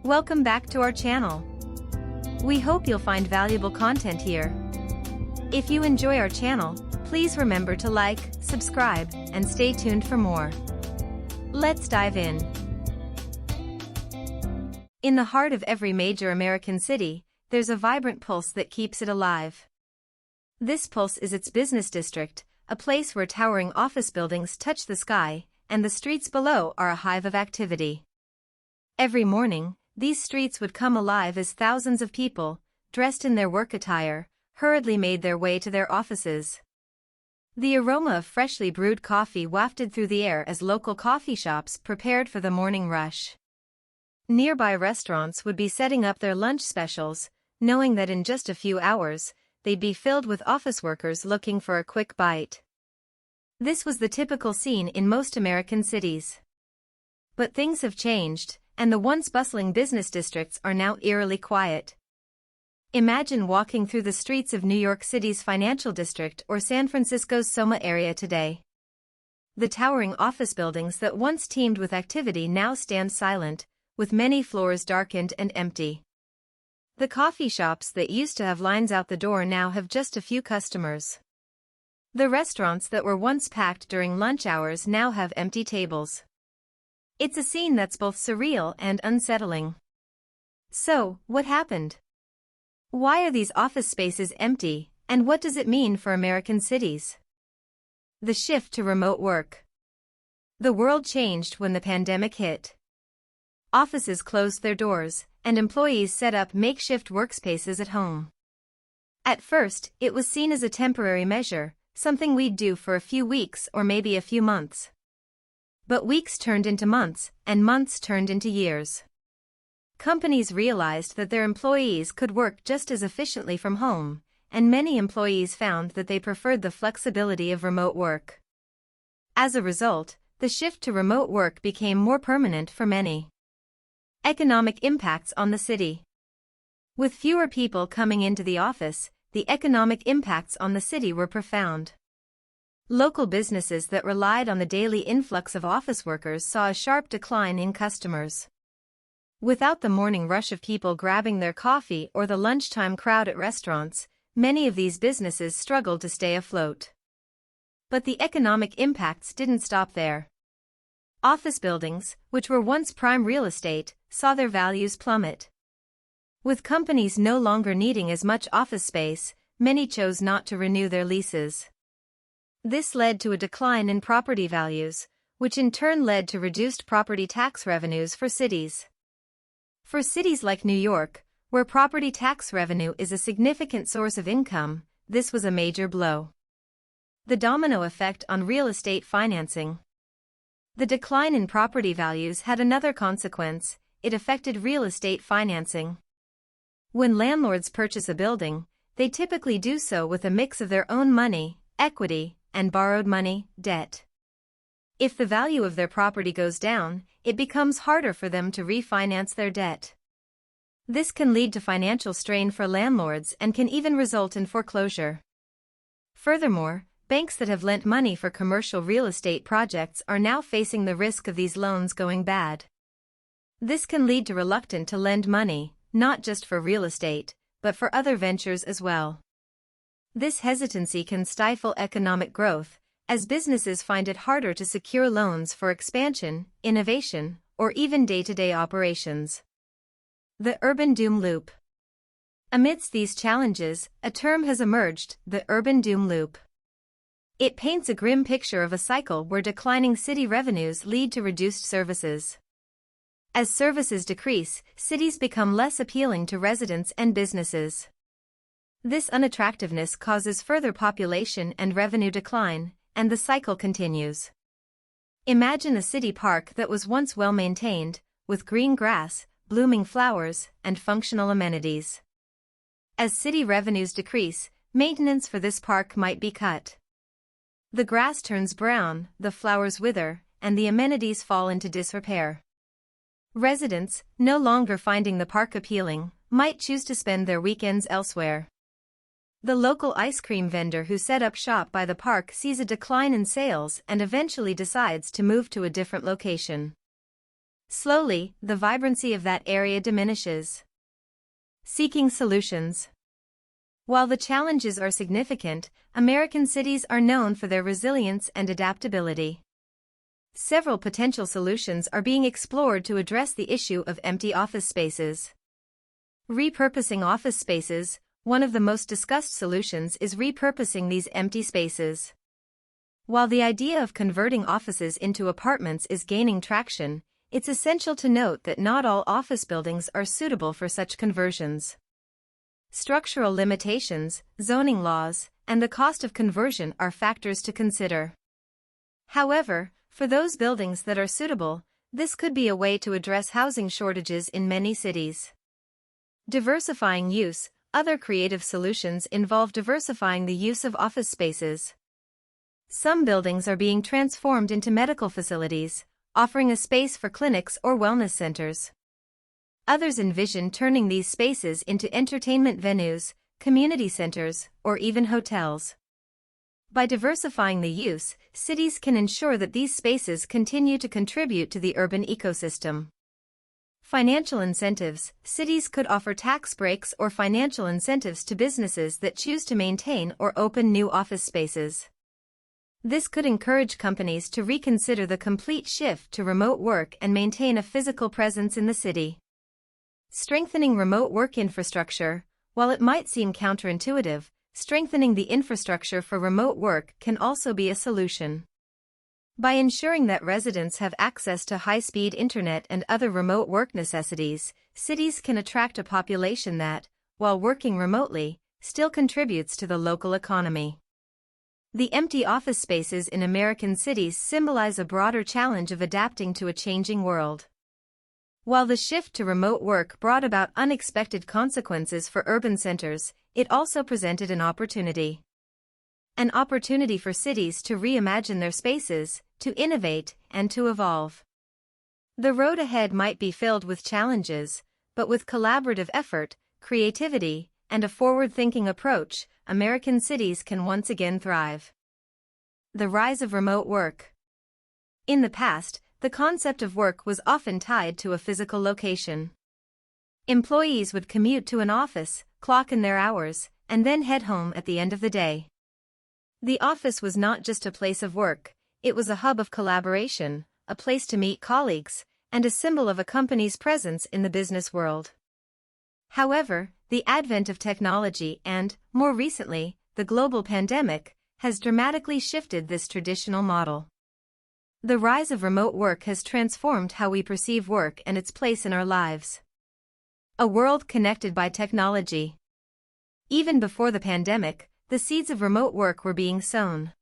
Welcome back to our channel. We hope you'll find valuable content here. If you enjoy our channel, please remember to like, subscribe, and stay tuned for more. Let's dive in. In the heart of every major American city, there's a vibrant pulse that keeps it alive. This pulse is its business district, a place where towering office buildings touch the sky, and the streets below are a hive of activity. Every morning, these streets would come alive as thousands of people, dressed in their work attire, hurriedly made their way to their offices. The aroma of freshly brewed coffee wafted through the air as local coffee shops prepared for the morning rush. Nearby restaurants would be setting up their lunch specials, knowing that in just a few hours, they'd be filled with office workers looking for a quick bite. This was the typical scene in most American cities. But things have changed, and the once bustling business districts are now eerily quiet. Imagine walking through the streets of New York City's financial district or San Francisco's Soma area today. The towering office buildings that once teemed with activity now stand silent, with many floors darkened and empty. The coffee shops that used to have lines out the door now have just a few customers. The restaurants that were once packed during lunch hours now have empty tables. It's a scene that's both surreal and unsettling. So, what happened? Why are these office spaces empty, and what does it mean for American cities? The shift to remote work. The world changed when the pandemic hit. Offices closed their doors, and employees set up makeshift workspaces at home. At first, it was seen as a temporary measure, something we'd do for a few weeks or maybe a few months. But weeks turned into months, and months turned into years. Companies realized that their employees could work just as efficiently from home, and many employees found that they preferred the flexibility of remote work. As a result, the shift to remote work became more permanent for many. Economic impacts on the city. With fewer people coming into the office, the economic impacts on the city were profound. Local businesses that relied on the daily influx of office workers saw a sharp decline in customers. Without the morning rush of people grabbing their coffee or the lunchtime crowd at restaurants, many of these businesses struggled to stay afloat. But the economic impacts didn't stop there. Office buildings, which were once prime real estate, saw their values plummet. With companies no longer needing as much office space, many chose not to renew their leases. This led to a decline in property values, which in turn led to reduced property tax revenues for cities. For cities like New York, where property tax revenue is a significant source of income, this was a major blow. The domino effect on real estate financing. The decline in property values had another consequence: it affected real estate financing. When landlords purchase a building, they typically do so with a mix of their own money, equity, and borrowed money, debt. If the value of their property goes down, it becomes harder for them to refinance their debt. This can lead to financial strain for landlords and can even result in foreclosure. Furthermore, banks that have lent money for commercial real estate projects are now facing the risk of these loans going bad. This can lead to reluctance to lend money, not just for real estate, but for other ventures as well. This hesitancy can stifle economic growth, as businesses find it harder to secure loans for expansion, innovation, or even day-to-day operations. The urban doom loop. Amidst these challenges, a term has emerged: the urban doom loop. It paints a grim picture of a cycle where declining city revenues lead to reduced services. As services decrease, cities become less appealing to residents and businesses. This unattractiveness causes further population and revenue decline, and the cycle continues. Imagine a city park that was once well maintained, with green grass, blooming flowers, and functional amenities. As city revenues decrease, maintenance for this park might be cut. The grass turns brown, the flowers wither, and the amenities fall into disrepair. Residents, no longer finding the park appealing, might choose to spend their weekends elsewhere. The local ice cream vendor who set up shop by the park sees a decline in sales and eventually decides to move to a different location. Slowly, the vibrancy of that area diminishes. Seeking solutions. While the challenges are significant, American cities are known for their resilience and adaptability. Several potential solutions are being explored to address the issue of empty office spaces. Repurposing office spaces. One of the most discussed solutions is repurposing these empty spaces. While the idea of converting offices into apartments is gaining traction, it's essential to note that not all office buildings are suitable for such conversions. Structural limitations, zoning laws, and the cost of conversion are factors to consider. However, for those buildings that are suitable, this could be a way to address housing shortages in many cities. Diversifying use. Other creative solutions involve diversifying the use of office spaces. Some buildings are being transformed into medical facilities, offering a space for clinics or wellness centers. Others envision turning these spaces into entertainment venues, community centers, or even hotels. By diversifying the use, cities can ensure that these spaces continue to contribute to the urban ecosystem. Financial incentives. Cities could offer tax breaks or financial incentives to businesses that choose to maintain or open new office spaces. This could encourage companies to reconsider the complete shift to remote work and maintain a physical presence in the city. Strengthening remote work infrastructure. While it might seem counterintuitive, strengthening the infrastructure for remote work can also be a solution. By ensuring that residents have access to high-speed internet and other remote work necessities, cities can attract a population that, while working remotely, still contributes to the local economy. The empty office spaces in American cities symbolize a broader challenge of adapting to a changing world. While the shift to remote work brought about unexpected consequences for urban centers, it also presented an opportunity. An opportunity for cities to reimagine their spaces, to innovate, and to evolve. The road ahead might be filled with challenges, but with collaborative effort, creativity, and a forward-thinking approach, American cities can once again thrive. The rise of remote work. In the past, the concept of work was often tied to a physical location. Employees would commute to an office, clock in their hours, and then head home at the end of the day. The office was not just a place of work, it was a hub of collaboration, a place to meet colleagues, and a symbol of a company's presence in the business world. However, the advent of technology and, more recently, the global pandemic, has dramatically shifted this traditional model. The rise of remote work has transformed how we perceive work and its place in our lives. A world connected by technology. Even before the pandemic, the seeds of remote work were being sown.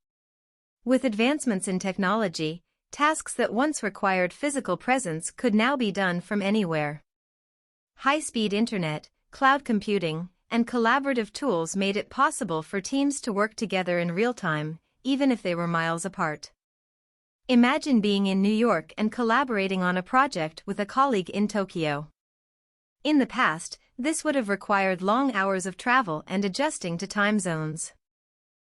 With advancements in technology, tasks that once required physical presence could now be done from anywhere. High-speed internet, cloud computing, and collaborative tools made it possible for teams to work together in real time, even if they were miles apart. Imagine being in New York and collaborating on a project with a colleague in Tokyo. In the past, this would have required long hours of travel and adjusting to time zones.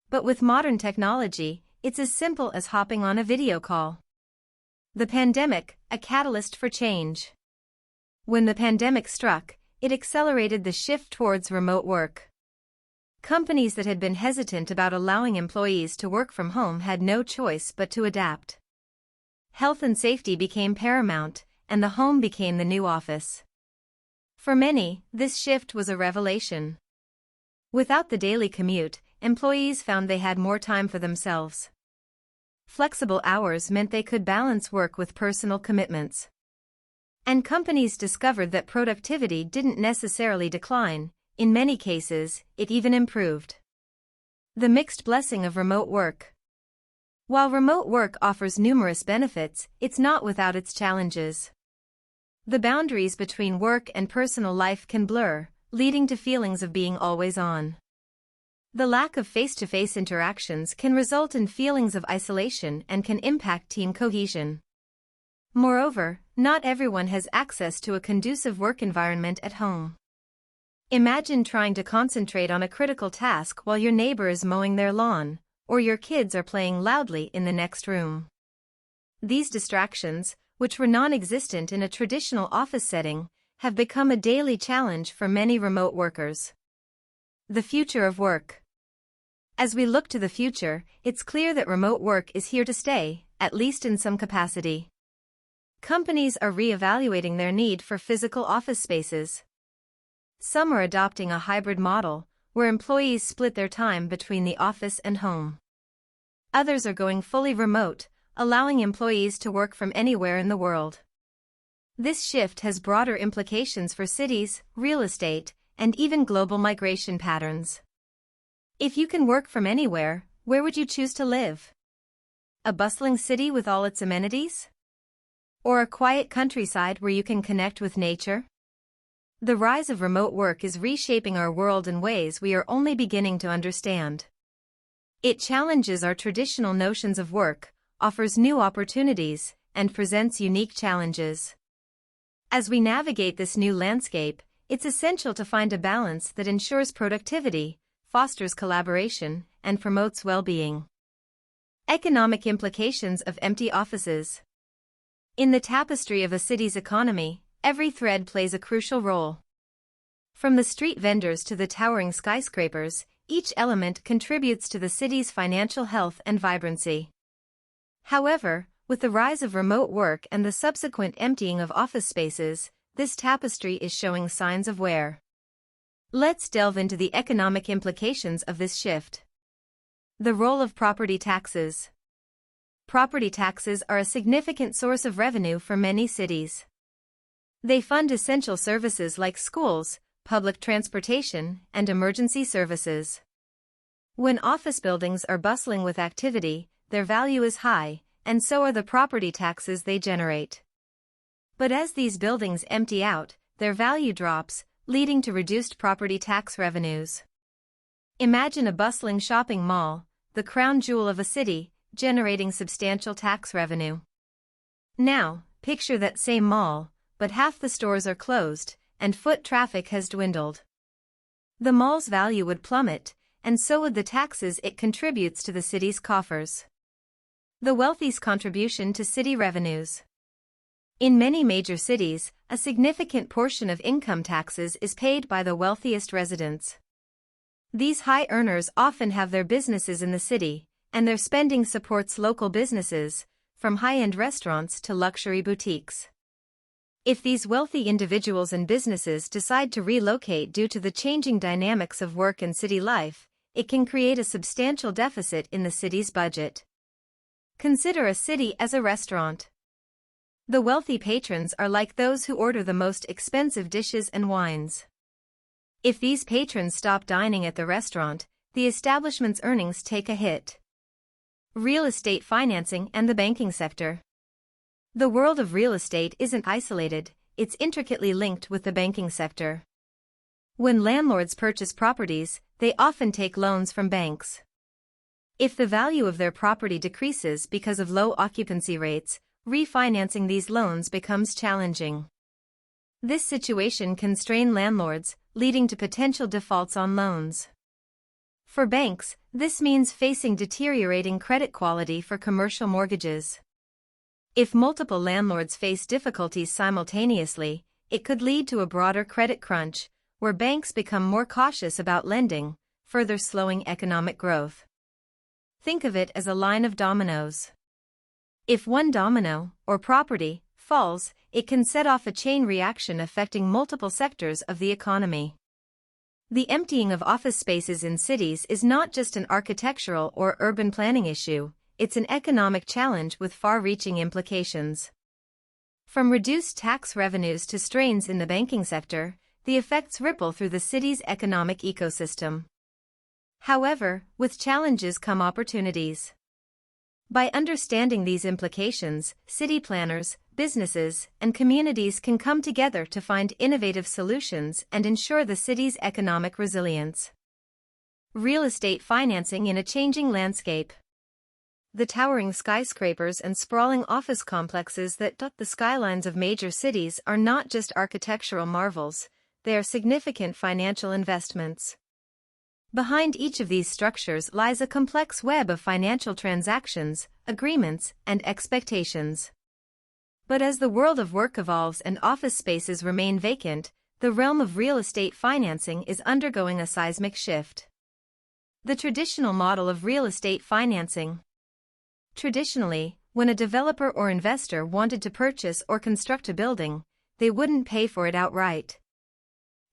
But with modern technology, it's as simple as hopping on a video call. The pandemic, a catalyst for change. When the pandemic struck, it accelerated the shift towards remote work. Companies that had been hesitant about allowing employees to work from home had no choice but to adapt. Health and safety became paramount, and the home became the new office. For many, this shift was a revelation. Without the daily commute, employees found they had more time for themselves. Flexible hours meant they could balance work with personal commitments. And companies discovered that productivity didn't necessarily decline, in many cases, it even improved. The mixed blessing of remote work. While remote work offers numerous benefits, it's not without its challenges. The boundaries between work and personal life can blur, leading to feelings of being always on. The lack of face-to-face interactions can result in feelings of isolation and can impact team cohesion. Moreover, not everyone has access to a conducive work environment at home. Imagine trying to concentrate on a critical task while your neighbor is mowing their lawn, or your kids are playing loudly in the next room. These distractions, which were non-existent in a traditional office setting, have become a daily challenge for many remote workers. The future of work. As we look to the future, it's clear that remote work is here to stay, at least in some capacity. Companies are re-evaluating their need for physical office spaces. Some are adopting a hybrid model, where employees split their time between the office and home. Others are going fully remote, allowing employees to work from anywhere in the world. This shift has broader implications for cities, real estate, and even global migration patterns. If you can work from anywhere, where would you choose to live? A bustling city with all its amenities? Or a quiet countryside where you can connect with nature? The rise of remote work is reshaping our world in ways we are only beginning to understand. It challenges our traditional notions of work, offers new opportunities, and presents unique challenges. As we navigate this new landscape, it's essential to find a balance that ensures productivity, fosters collaboration, and promotes well-being. Economic implications of empty offices. In the tapestry of a city's economy, every thread plays a crucial role. From the street vendors to the towering skyscrapers, each element contributes to the city's financial health and vibrancy. However, with the rise of remote work and the subsequent emptying of office spaces, this tapestry is showing signs of wear. Let's delve into the economic implications of this shift. The role of property taxes. Property taxes are a significant source of revenue for many cities. They fund essential services like schools, public transportation, and emergency services. When office buildings are bustling with activity, their value is high, and so are the property taxes they generate. But as these buildings empty out, their value drops, leading to reduced property tax revenues. Imagine a bustling shopping mall, the crown jewel of a city, generating substantial tax revenue. Now, picture that same mall, but half the stores are closed, and foot traffic has dwindled. The mall's value would plummet, and so would the taxes it contributes to the city's coffers. The wealthy's contribution to city revenues. In many major cities, a significant portion of income taxes is paid by the wealthiest residents. These high earners often have their businesses in the city, and their spending supports local businesses, from high-end restaurants to luxury boutiques. If these wealthy individuals and businesses decide to relocate due to the changing dynamics of work and city life, it can create a substantial deficit in the city's budget. Consider a city as a restaurant. The wealthy patrons are like those who order the most expensive dishes and wines. If these patrons stop dining at the restaurant, the establishment's earnings take a hit. Real estate financing and the banking sector. The world of real estate isn't isolated, it's intricately linked with the banking sector. When landlords purchase properties, they often take loans from banks. If the value of their property decreases because of low occupancy rates, refinancing these loans becomes challenging. This situation can strain landlords, leading to potential defaults on loans. For banks, this means facing deteriorating credit quality for commercial mortgages. If multiple landlords face difficulties simultaneously, it could lead to a broader credit crunch, where banks become more cautious about lending, further slowing economic growth. Think of it as a line of dominoes. If one domino, or property, falls, it can set off a chain reaction affecting multiple sectors of the economy. The emptying of office spaces in cities is not just an architectural or urban planning issue, it's an economic challenge with far-reaching implications. From reduced tax revenues to strains in the banking sector, the effects ripple through the city's economic ecosystem. However, with challenges come opportunities. By understanding these implications, city planners, businesses, and communities can come together to find innovative solutions and ensure the city's economic resilience. Real estate financing in a changing landscape. The towering skyscrapers and sprawling office complexes that dot the skylines of major cities are not just architectural marvels, they are significant financial investments. Behind each of these structures lies a complex web of financial transactions, agreements, and expectations. But as the world of work evolves and office spaces remain vacant, the realm of real estate financing is undergoing a seismic shift. The traditional model of real estate financing. Traditionally, when a developer or investor wanted to purchase or construct a building, they wouldn't pay for it outright.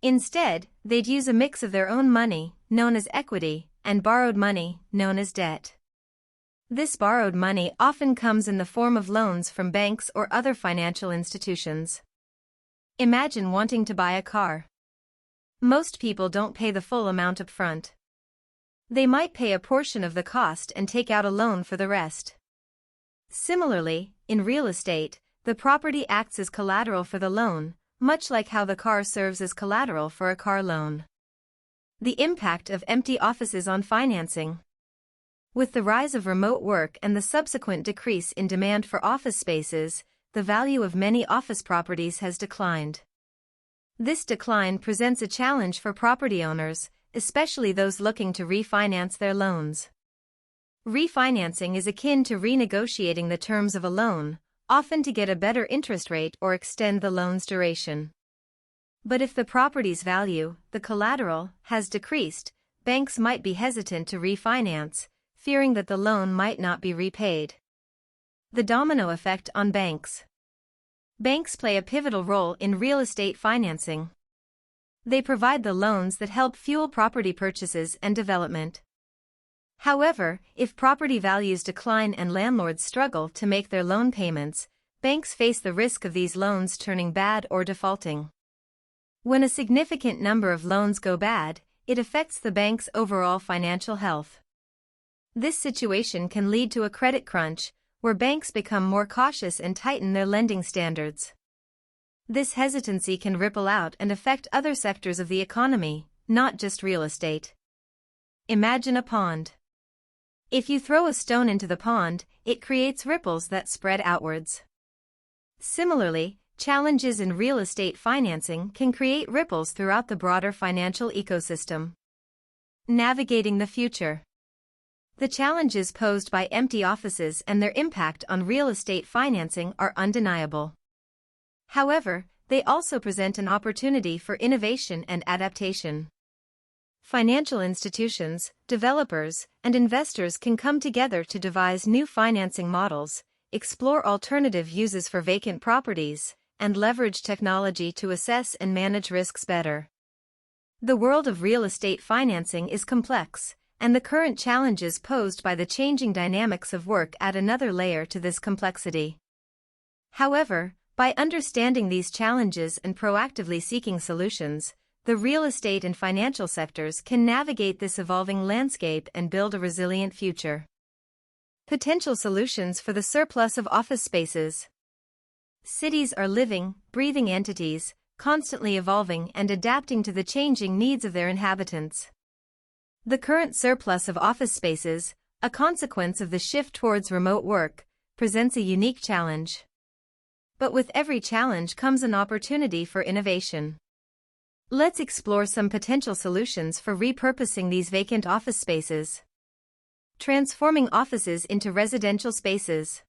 Instead, they'd use a mix of their own money, known as equity, and borrowed money, known as debt. This borrowed money often comes in the form of loans from banks or other financial institutions. Imagine wanting to buy a car. Most people don't pay the full amount up front. They might pay a portion of the cost and take out a loan for the rest. Similarly, in real estate, the property acts as collateral for the loan, much like how the car serves as collateral for a car loan. The impact of empty offices on financing. With the rise of remote work and the subsequent decrease in demand for office spaces, the value of many office properties has declined. This decline presents a challenge for property owners, especially those looking to refinance their loans. Refinancing is akin to renegotiating the terms of a loan, often to get a better interest rate or extend the loan's duration. But if the property's value, the collateral, has decreased, banks might be hesitant to refinance, fearing that the loan might not be repaid. The domino effect on banks. Banks play a pivotal role in real estate financing. They provide the loans that help fuel property purchases and development. However, if property values decline and landlords struggle to make their loan payments, banks face the risk of these loans turning bad or defaulting. When a significant number of loans go bad, it affects the bank's overall financial health. This situation can lead to a credit crunch, where banks become more cautious and tighten their lending standards. This hesitancy can ripple out and affect other sectors of the economy, not just real estate. Imagine a pond. If you throw a stone into the pond, it creates ripples that spread outwards. Similarly, challenges in real estate financing can create ripples throughout the broader financial ecosystem. Navigating the future. The challenges posed by empty offices and their impact on real estate financing are undeniable. However, they also present an opportunity for innovation and adaptation. Financial institutions, developers, and investors can come together to devise new financing models, explore alternative uses for vacant properties, and leverage technology to assess and manage risks better. The world of real estate financing is complex, and the current challenges posed by the changing dynamics of work add another layer to this complexity. However, by understanding these challenges and proactively seeking solutions, the real estate and financial sectors can navigate this evolving landscape and build a resilient future. Potential solutions for the surplus of office spaces. Cities are living, breathing entities, constantly evolving and adapting to the changing needs of their inhabitants. The current surplus of office spaces, a consequence of the shift towards remote work, presents a unique challenge. But with every challenge comes an opportunity for innovation. Let's explore some potential solutions for repurposing these vacant office spaces. Transforming offices into residential spaces.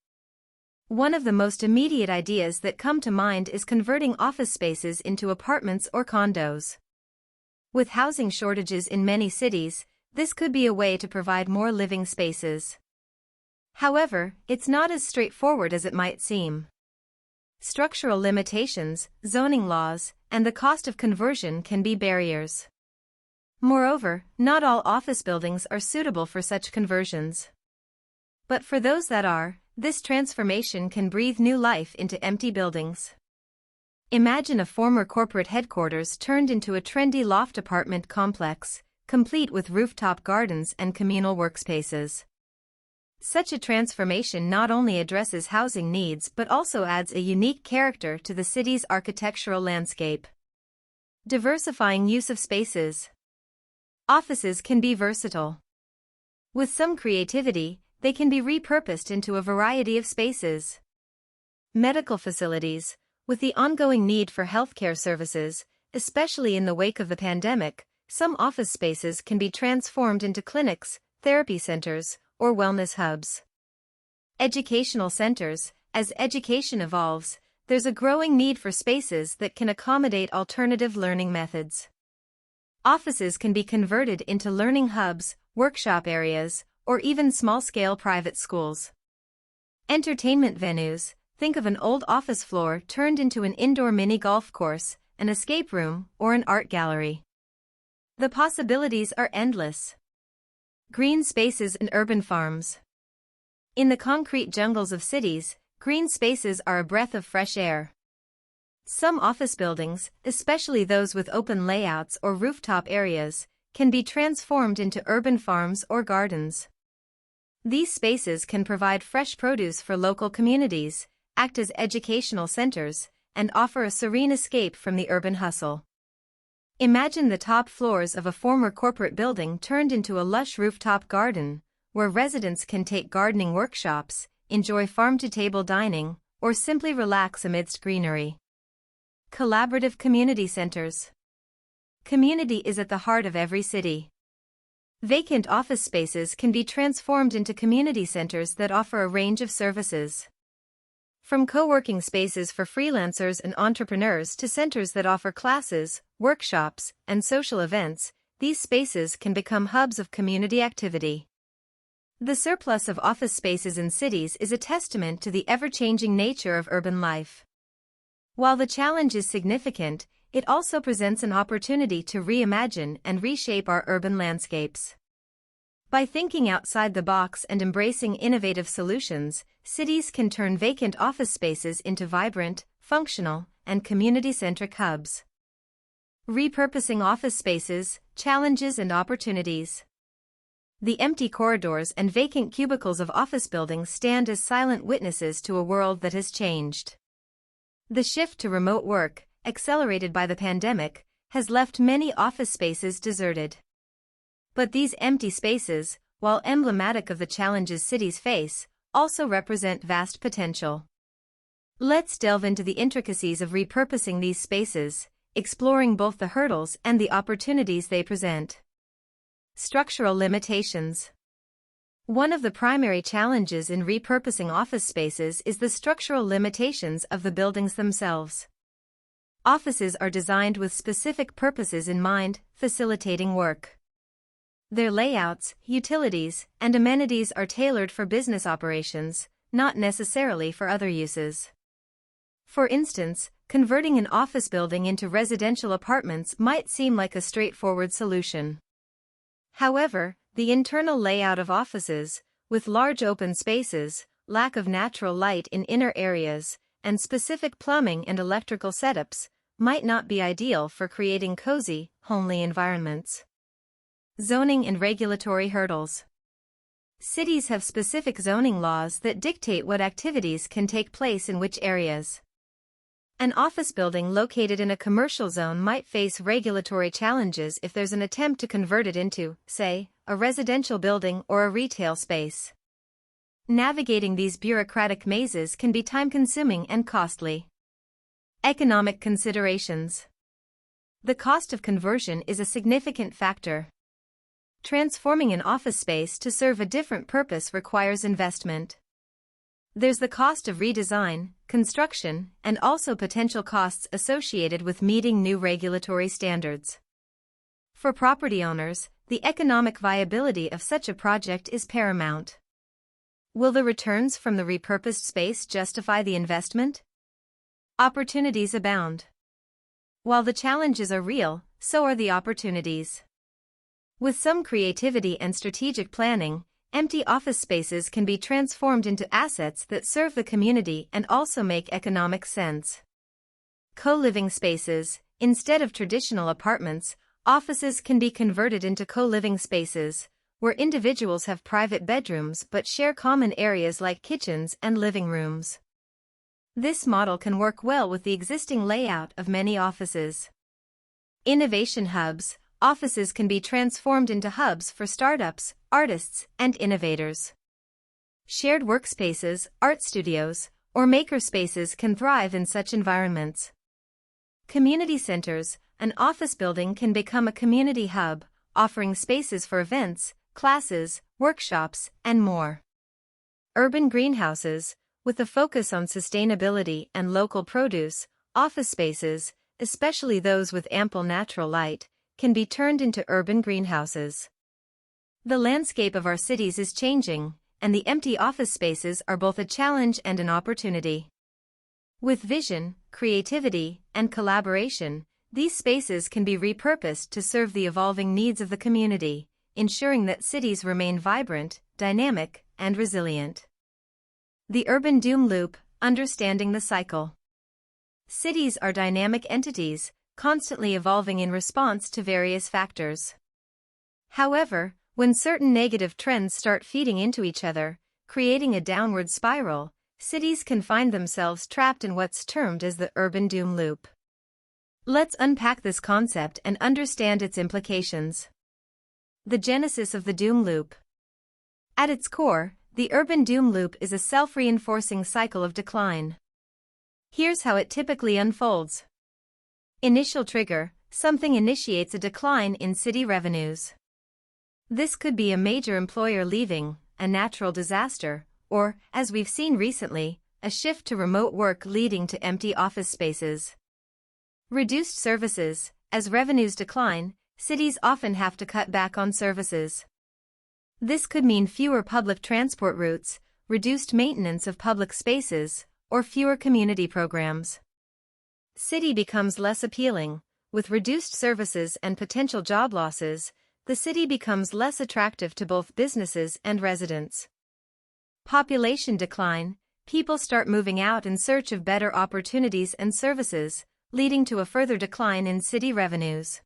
One of the most immediate ideas that come to mind is converting office spaces into apartments or condos. With housing shortages in many cities, this could be a way to provide more living spaces. However, it's not as straightforward as it might seem. Structural limitations, zoning laws, and the cost of conversion can be barriers. Moreover, not all office buildings are suitable for such conversions. But for those that are, this transformation can breathe new life into empty buildings. Imagine a former corporate headquarters turned into a trendy loft apartment complex, complete with rooftop gardens and communal workspaces. Such a transformation not only addresses housing needs but also adds a unique character to the city's architectural landscape. Diversifying use of spaces. Offices can be versatile. With some creativity, they can be repurposed into a variety of spaces. Medical facilities. With the ongoing need for healthcare services, especially in the wake of the pandemic, some office spaces can be transformed into clinics, therapy centers, or wellness hubs. Educational centers. As education evolves, there's a growing need for spaces that can accommodate alternative learning methods. Offices can be converted into learning hubs, workshop areas, or even small-scale private schools. Entertainment venues. Think of an old office floor turned into an indoor mini golf course, an escape room, or an art gallery. The possibilities are endless. Green spaces and urban farms. In the concrete jungles of cities, green spaces are a breath of fresh air. Some office buildings, especially those with open layouts or rooftop areas, can be transformed into urban farms or gardens. These spaces can provide fresh produce for local communities, act as educational centers, and offer a serene escape from the urban hustle. Imagine the top floors of a former corporate building turned into a lush rooftop garden, where residents can take gardening workshops, enjoy farm-to-table dining, or simply relax amidst greenery. Collaborative community centers. Community is at the heart of every city. Vacant office spaces can be transformed into community centers that offer a range of services. From co-working spaces for freelancers and entrepreneurs to centers that offer classes, workshops, and social events, these spaces can become hubs of community activity. The surplus of office spaces in cities is a testament to the ever-changing nature of urban life. While the challenge is significant, it also presents an opportunity to reimagine and reshape our urban landscapes. By thinking outside the box and embracing innovative solutions, cities can turn vacant office spaces into vibrant, functional, and community-centric hubs. Repurposing office spaces, challenges and opportunities. The empty corridors and vacant cubicles of office buildings stand as silent witnesses to a world that has changed. The shift to remote work, accelerated by the pandemic, has left many office spaces deserted. But these empty spaces, while emblematic of the challenges cities face, also represent vast potential. Let's delve into the intricacies of repurposing these spaces, exploring both the hurdles and the opportunities they present. Structural limitations. One of the primary challenges in repurposing office spaces is the structural limitations of the buildings themselves. Offices are designed with specific purposes in mind, facilitating work. Their layouts, utilities, and amenities are tailored for business operations, not necessarily for other uses. For instance, converting an office building into residential apartments might seem like a straightforward solution. However, the internal layout of offices, with large open spaces, lack of natural light in inner areas, and specific plumbing and electrical setups, might not be ideal for creating cozy, homely environments. Zoning and regulatory hurdles. Cities have specific zoning laws that dictate what activities can take place in which areas. An office building located in a commercial zone might face regulatory challenges if there's an attempt to convert it into, say, a residential building or a retail space. Navigating these bureaucratic mazes can be time-consuming and costly. Economic considerations. The cost of conversion is a significant factor. Transforming an office space to serve a different purpose requires investment. There's the cost of redesign, construction, and also potential costs associated with meeting new regulatory standards. For property owners, the economic viability of such a project is paramount. Will the returns from the repurposed space justify the investment? Opportunities abound. While the challenges are real, so are the opportunities. With some creativity and strategic planning, empty office spaces can be transformed into assets that serve the community and also make economic sense. Co-living spaces. Instead of traditional apartments, offices can be converted into co-living spaces, where individuals have private bedrooms but share common areas like kitchens and living rooms. This model can work well with the existing layout of many offices. Innovation hubs. Offices can be transformed into hubs for startups, artists, and innovators. Shared workspaces, art studios, or maker spaces can thrive in such environments. Community centers. An office building can become a community hub, offering spaces for events, classes, workshops, and more. Urban greenhouses. With a focus on sustainability and local produce, office spaces, especially those with ample natural light, can be turned into urban greenhouses. The landscape of our cities is changing, and the empty office spaces are both a challenge and an opportunity. With vision, creativity, and collaboration, these spaces can be repurposed to serve the evolving needs of the community, ensuring that cities remain vibrant, dynamic, and resilient. The urban doom loop, understanding the cycle. Cities are dynamic entities, constantly evolving in response to various factors. However, when certain negative trends start feeding into each other, creating a downward spiral, cities can find themselves trapped in what's termed as the urban doom loop. Let's unpack this concept and understand its implications. The genesis of the doom loop. At its core, the urban doom loop is a self-reinforcing cycle of decline. Here's how it typically unfolds. Initial trigger: something initiates a decline in city revenues. This could be a major employer leaving, a natural disaster, or, as we've seen recently, a shift to remote work leading to empty office spaces. Reduced services: as revenues decline, cities often have to cut back on services. This could mean fewer public transport routes, reduced maintenance of public spaces, or fewer community programs. City becomes less appealing. With reduced services and potential job losses, the city becomes less attractive to both businesses and residents. Population decline: people start moving out in search of better opportunities and services, leading to a further decline in city revenues.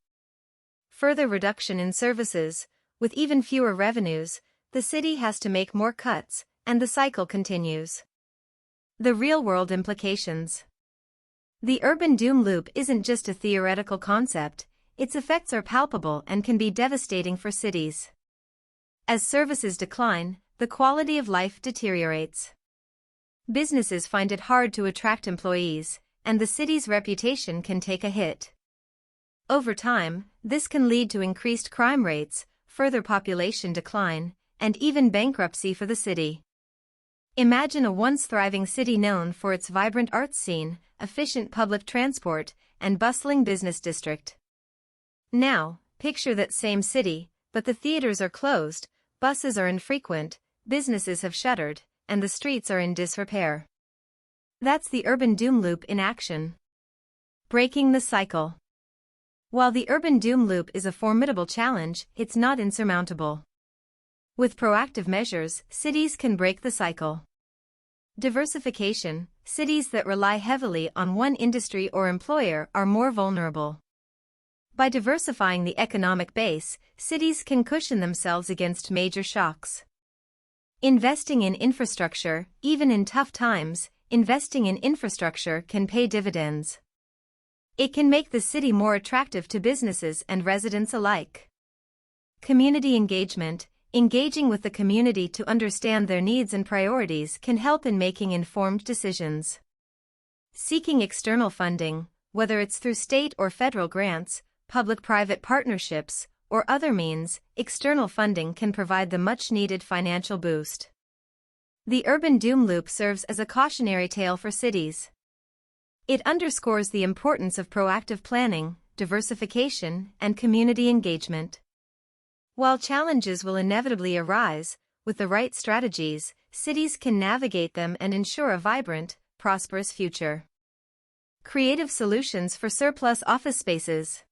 Further reduction in services: with even fewer revenues, the city has to make more cuts, and the cycle continues. The real-world implications. The urban doom loop isn't just a theoretical concept, its effects are palpable and can be devastating for cities. As services decline, the quality of life deteriorates. Businesses find it hard to attract employees, and the city's reputation can take a hit. Over time, this can lead to increased crime rates, further population decline, and even bankruptcy for the city. Imagine a once thriving city known for its vibrant arts scene, efficient public transport, and bustling business district. Now, picture that same city, but the theaters are closed, buses are infrequent, businesses have shuttered, and the streets are in disrepair. That's the urban doom loop in action. Breaking the cycle. While the urban doom loop is a formidable challenge, it's not insurmountable. With proactive measures, cities can break the cycle. Diversification: cities that rely heavily on one industry or employer are more vulnerable. By diversifying the economic base, cities can cushion themselves against major shocks. Investing in infrastructure: even in tough times, investing in infrastructure can pay dividends. It can make the city more attractive to businesses and residents alike. Community engagement: engaging with the community to understand their needs and priorities can help in making informed decisions. Seeking external funding, whether it's through state or federal grants, public-private partnerships, or other means, external funding can provide the much-needed financial boost. The urban doom loop serves as a cautionary tale for cities. It underscores the importance of proactive planning, diversification, and community engagement. While challenges will inevitably arise, with the right strategies, cities can navigate them and ensure a vibrant, prosperous future. Creative solutions for surplus office spaces.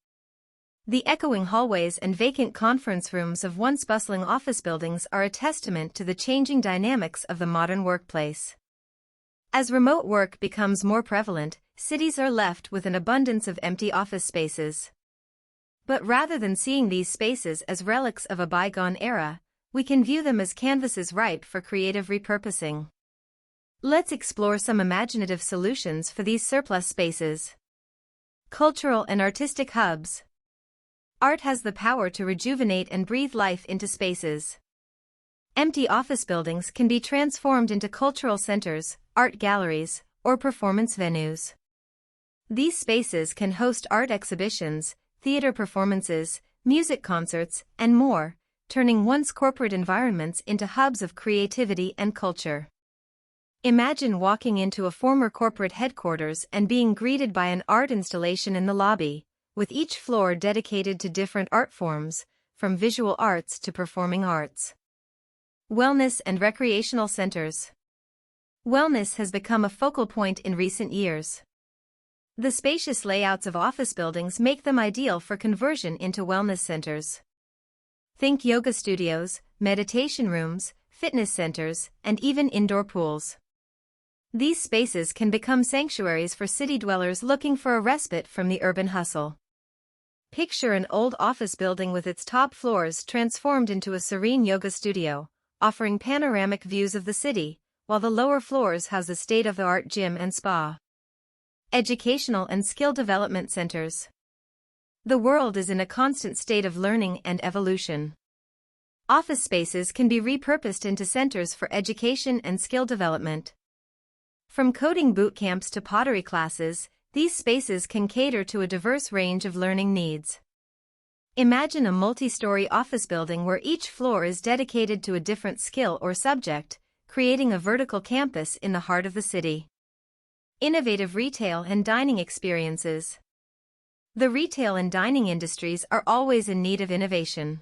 The echoing hallways and vacant conference rooms of once bustling office buildings are a testament to the changing dynamics of the modern workplace. As remote work becomes more prevalent, cities are left with an abundance of empty office spaces. But rather than seeing these spaces as relics of a bygone era, we can view them as canvases ripe for creative repurposing. Let's explore some imaginative solutions for these surplus spaces. Cultural and artistic hubs. Art has the power to rejuvenate and breathe life into spaces. Empty office buildings can be transformed into cultural centers, art galleries, or performance venues. These spaces can host art exhibitions, theater performances, music concerts, and more, turning once corporate environments into hubs of creativity and culture. Imagine walking into a former corporate headquarters and being greeted by an art installation in the lobby, with each floor dedicated to different art forms, from visual arts to performing arts. Wellness and recreational centers. Wellness has become a focal point in recent years. The spacious layouts of office buildings make them ideal for conversion into wellness centers. Think yoga studios, meditation rooms, fitness centers, and even indoor pools. These spaces can become sanctuaries for city dwellers looking for a respite from the urban hustle. Picture an old office building with its top floors transformed into a serene yoga studio, offering panoramic views of the city, while the lower floors house a state-of-the-art gym and spa. Educational and skill development centers. The world is in a constant state of learning and evolution. Office spaces can be repurposed into centers for education and skill development. From coding boot camps to pottery classes, these spaces can cater to a diverse range of learning needs. Imagine a multi-story office building where each floor is dedicated to a different skill or subject, creating a vertical campus in the heart of the city. Innovative retail and dining experiences. The retail and dining industries are always in need of innovation.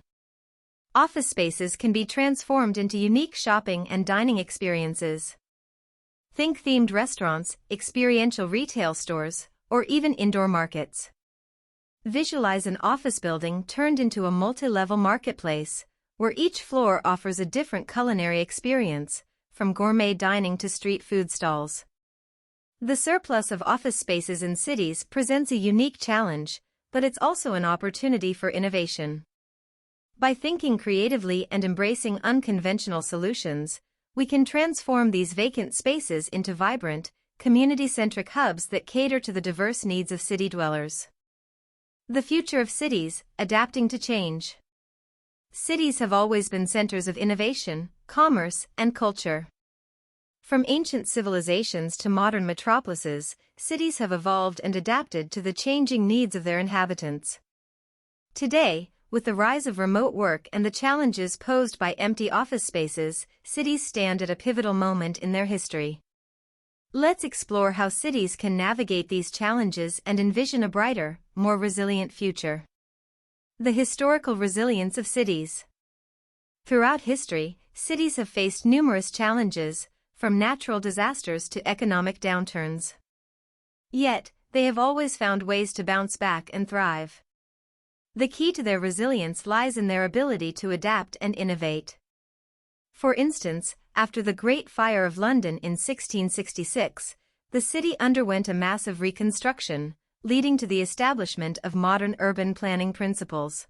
Office spaces can be transformed into unique shopping and dining experiences. Think themed restaurants, experiential retail stores, or even indoor markets. Visualize an office building turned into a multi-level marketplace, where each floor offers a different culinary experience, from gourmet dining to street food stalls. The surplus of office spaces in cities presents a unique challenge, but it's also an opportunity for innovation. By thinking creatively and embracing unconventional solutions, we can transform these vacant spaces into vibrant, community-centric hubs that cater to the diverse needs of city dwellers. The future of cities, adapting to change. Cities have always been centers of innovation, commerce, and culture. From ancient civilizations to modern metropolises, cities have evolved and adapted to the changing needs of their inhabitants. Today, with the rise of remote work and the challenges posed by empty office spaces, cities stand at a pivotal moment in their history. Let's explore how cities can navigate these challenges and envision a brighter, more resilient future. The historical resilience of cities. Throughout history, cities have faced numerous challenges, from natural disasters to economic downturns. Yet, they have always found ways to bounce back and thrive. The key to their resilience lies in their ability to adapt and innovate. For instance, after the Great Fire of London in 1666, the city underwent a massive reconstruction, leading to the establishment of modern urban planning principles.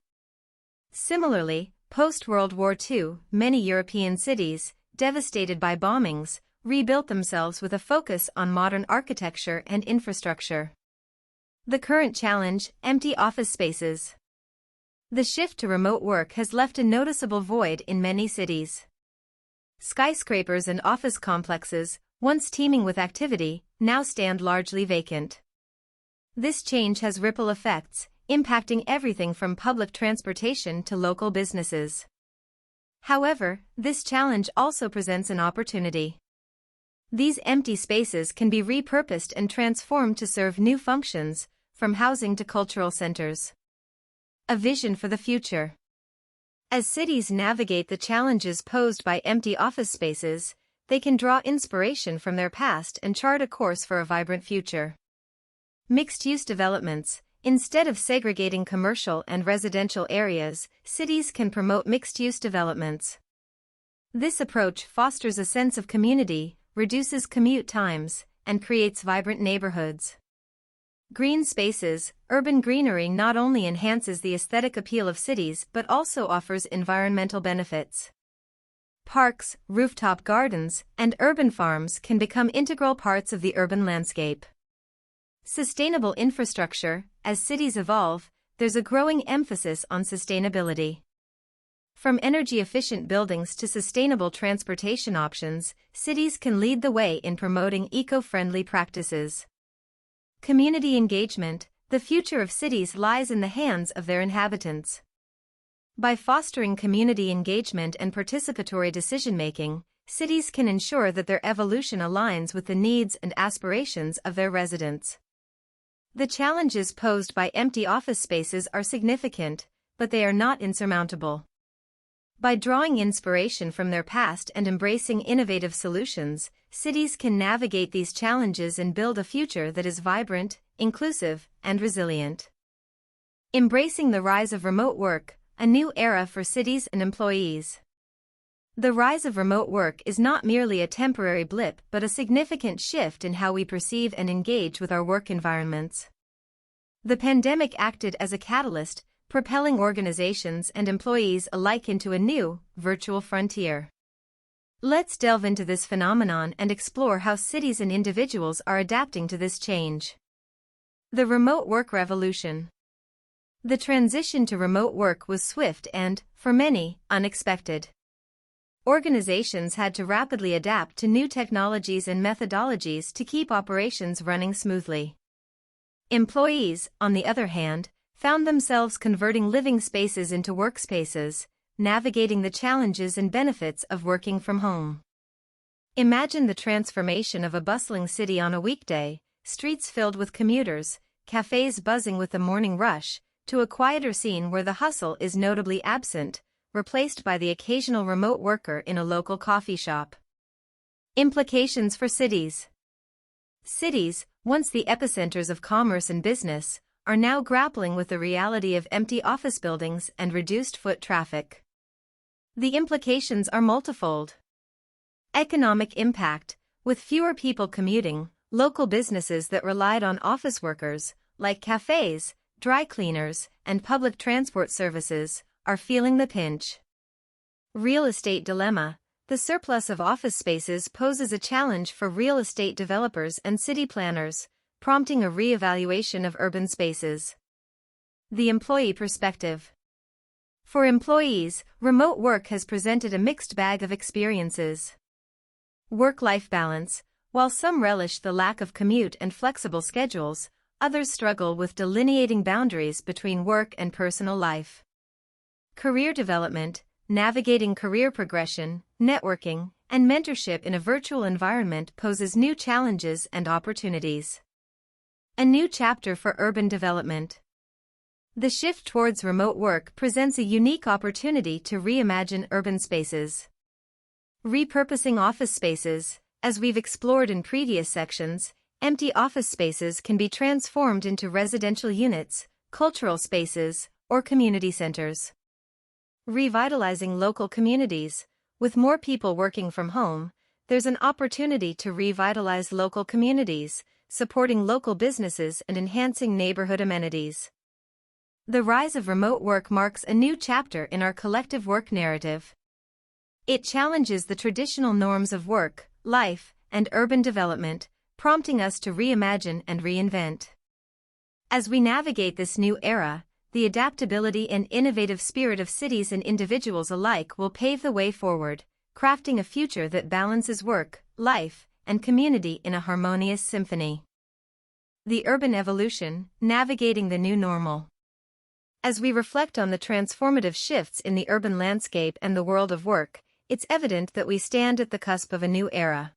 Similarly, post-World War II, many European cities, devastated by bombings, rebuilt themselves with a focus on modern architecture and infrastructure. The current challenge: empty office spaces. The shift to remote work has left a noticeable void in many cities. Skyscrapers and office complexes, once teeming with activity, now stand largely vacant. This change has ripple effects, impacting everything from public transportation to local businesses. However, this challenge also presents an opportunity. These empty spaces can be repurposed and transformed to serve new functions, from housing to cultural centers. A vision for the future. As cities navigate the challenges posed by empty office spaces, they can draw inspiration from their past and chart a course for a vibrant future. Mixed-use developments. Instead of segregating commercial and residential areas, cities can promote mixed-use developments. This approach fosters a sense of community, reduces commute times, and creates vibrant neighborhoods. Green spaces. Urban greenery not only enhances the aesthetic appeal of cities but also offers environmental benefits. Parks, rooftop gardens, and urban farms can become integral parts of the urban landscape. Sustainable infrastructure. As cities evolve, there's a growing emphasis on sustainability. From energy-efficient buildings to sustainable transportation options, cities can lead the way in promoting eco-friendly practices. Community engagement. The future of cities lies in the hands of their inhabitants. By fostering community engagement and participatory decision-making, cities can ensure that their evolution aligns with the needs and aspirations of their residents. The challenges posed by empty office spaces are significant, but they are not insurmountable. By drawing inspiration from their past and embracing innovative solutions, cities can navigate these challenges and build a future that is vibrant, inclusive, and resilient. Embracing the rise of remote work, a new era for cities and employees. The rise of remote work is not merely a temporary blip but a significant shift in how we perceive and engage with our work environments. The pandemic acted as a catalyst, propelling organizations and employees alike into a new, virtual frontier. Let's delve into this phenomenon and explore how cities and individuals are adapting to this change. The remote work revolution. The transition to remote work was swift and, for many, unexpected. Organizations had to rapidly adapt to new technologies and methodologies to keep operations running smoothly. Employees, on the other hand, found themselves converting living spaces into workspaces, navigating the challenges and benefits of working from home. Imagine the transformation of a bustling city on a weekday, streets filled with commuters, cafes buzzing with the morning rush, to a quieter scene where the hustle is notably absent, replaced by the occasional remote worker in a local coffee shop. Implications for cities. Cities, once the epicenters of commerce and business, are now grappling with the reality of empty office buildings and reduced foot traffic. The implications are multifold. Economic impact. With fewer people commuting, local businesses that relied on office workers, like cafes, dry cleaners, and public transport services, are feeling the pinch. Real estate dilemma. The surplus of office spaces poses a challenge for real estate developers and city planners, prompting a re-evaluation of urban spaces. The employee perspective. For employees, remote work has presented a mixed bag of experiences. Work-life balance. While some relish the lack of commute and flexible schedules, others struggle with delineating boundaries between work and personal life. Career development. Navigating career progression, networking, and mentorship in a virtual environment poses new challenges and opportunities. A new chapter for urban development. The shift towards remote work presents a unique opportunity to reimagine urban spaces. Repurposing office spaces. As we've explored in previous sections, empty office spaces can be transformed into residential units, cultural spaces, or community centers. Revitalizing local communities. With more people working from home, there's an opportunity to revitalize local communities, supporting local businesses and enhancing neighborhood amenities. The rise of remote work marks a new chapter in our collective work narrative. It challenges the traditional norms of work, life, and urban development, prompting us to reimagine and reinvent. As we navigate this new era, the adaptability and innovative spirit of cities and individuals alike will pave the way forward, crafting a future that balances work, life, and community in a harmonious symphony. The urban evolution, navigating the new normal. As we reflect on the transformative shifts in the urban landscape and the world of work, it's evident that we stand at the cusp of a new era.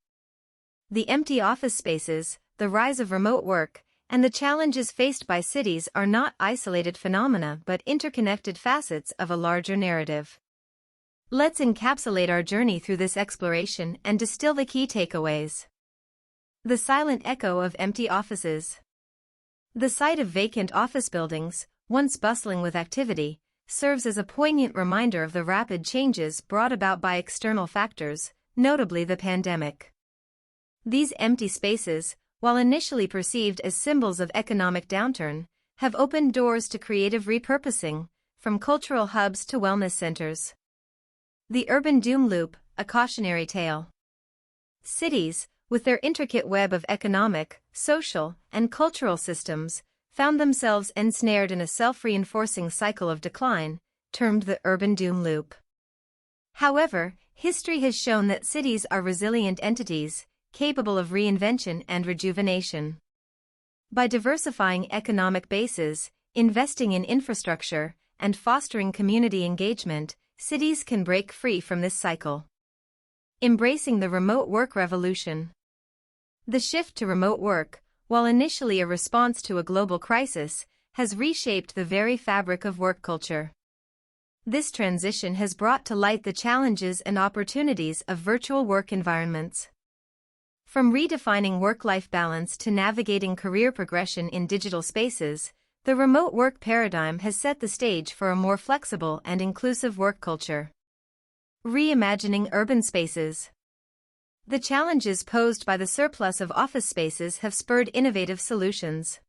The empty office spaces, the rise of remote work, and the challenges faced by cities are not isolated phenomena but interconnected facets of a larger narrative. Let's encapsulate our journey through this exploration and distill the key takeaways. The silent echo of empty offices. The sight of vacant office buildings, once bustling with activity, serves as a poignant reminder of the rapid changes brought about by external factors, notably the pandemic. These empty spaces, while initially perceived as symbols of economic downturn, have opened doors to creative repurposing, from cultural hubs to wellness centers. The urban doom loop, a cautionary tale. Cities, with their intricate web of economic, social, and cultural systems, found themselves ensnared in a self-reinforcing cycle of decline, termed the urban doom loop. However, history has shown that cities are resilient entities, capable of reinvention and rejuvenation. By diversifying economic bases, investing in infrastructure, and fostering community engagement, cities can break free from this cycle. Embracing the remote work revolution. The shift to remote work, while initially a response to a global crisis, has reshaped the very fabric of work culture. This transition has brought to light the challenges and opportunities of virtual work environments. From redefining work-life balance to navigating career progression in digital spaces, the remote work paradigm has set the stage for a more flexible and inclusive work culture. Reimagining urban spaces. The challenges posed by the surplus of office spaces have spurred innovative solutions.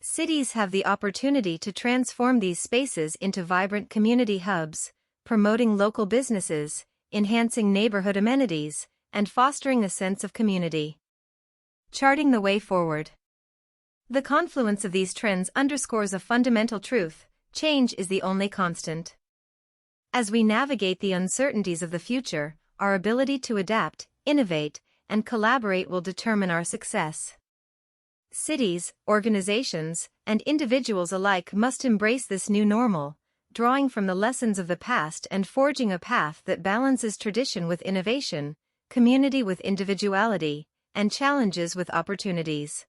Cities have the opportunity to transform these spaces into vibrant community hubs, promoting local businesses, enhancing neighborhood amenities, and fostering a sense of community. Charting the way forward. The confluence of these trends underscores a fundamental truth: change is the only constant. As we navigate the uncertainties of the future, our ability to adapt, innovate, and collaborate will determine our success. Cities, organizations, and individuals alike must embrace this new normal, drawing from the lessons of the past and forging a path that balances tradition with innovation, community with individuality, and challenges with opportunities.